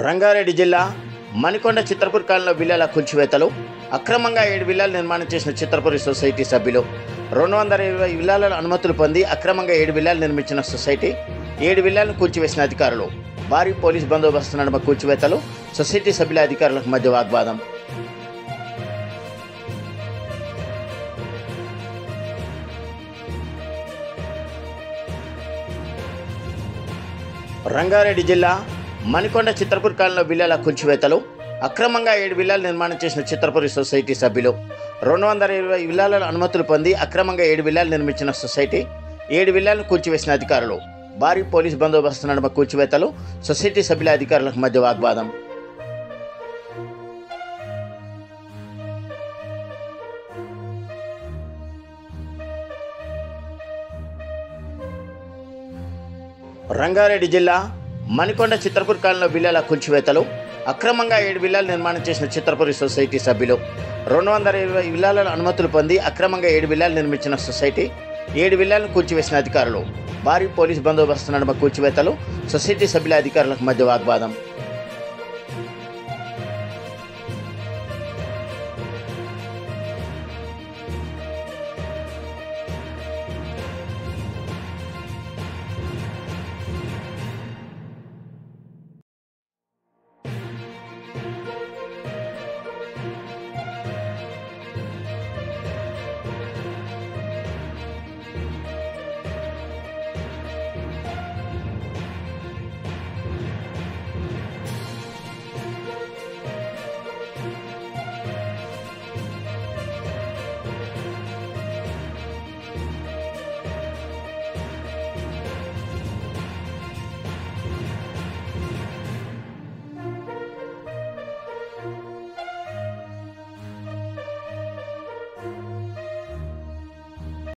రంగారెడ్డి జిల్లా మణికొండ చిత్రపూర్ కాలనీలో విల్లాల కూల్చివేతలు, అక్రమంగా 7 విల్లాలు నిర్మాణం చేసిన చిత్రపూరి సొసైటీ సభ్యులు. 220 విల్లాల అనుమతులు పొంది అక్రమంగా 7 విల్లాలు నిర్మించిన సొసైటీ 7 విల్లాలను కూల్చివేసిన అధికారులు. భారీ పోలీస్ బందోబస్తు నడుమ కూల్చివేతలు, సొసైటీ సభ్యుల అధికారులకు మధ్య వాగ్వాదం. రంగారెడ్డి జిల్లా మణికొండ చిత్రపూర్ కాలనీలో విల్లాల కూల్చివేతలు, అక్రమంగా 7 విల్లాలు నిర్మాణం చేసిన చిత్రపూరి సొసైటీ సభ్యులు. 220 విల్లాల అనుమతులు పొంది అక్రమంగా 7 విల్లాలు నిర్మించిన సొసైటీ 7 విల్లాలను కూల్చివేసిన అధికారులు. భారీ పోలీస్ బందోబస్తు నడుమ కూల్చివేతలు, సొసైటీ సభ్యుల అధికారులకు మధ్య వాగ్వాదం. రంగారెడ్డి జిల్లా మణికొండ చిత్రపూర్ కాలనీలో విల్లాల కూల్చివేతలు, అక్రమంగా 7 విల్లాలు నిర్మాణం చేసిన చిత్రపూరి సొసైటీ సభ్యులు. 220 విల్లాల అనుమతులు పొంది అక్రమంగా 7 విల్లాలు నిర్మించిన సొసైటీ 7 విల్లాలను కూల్చివేసిన అధికారులు. భారీ పోలీస్ బందోబస్తు నడుమ కూల్చివేతలు, సొసైటీ సభ్యుల అధికారులకు మధ్య వాగ్వాదం.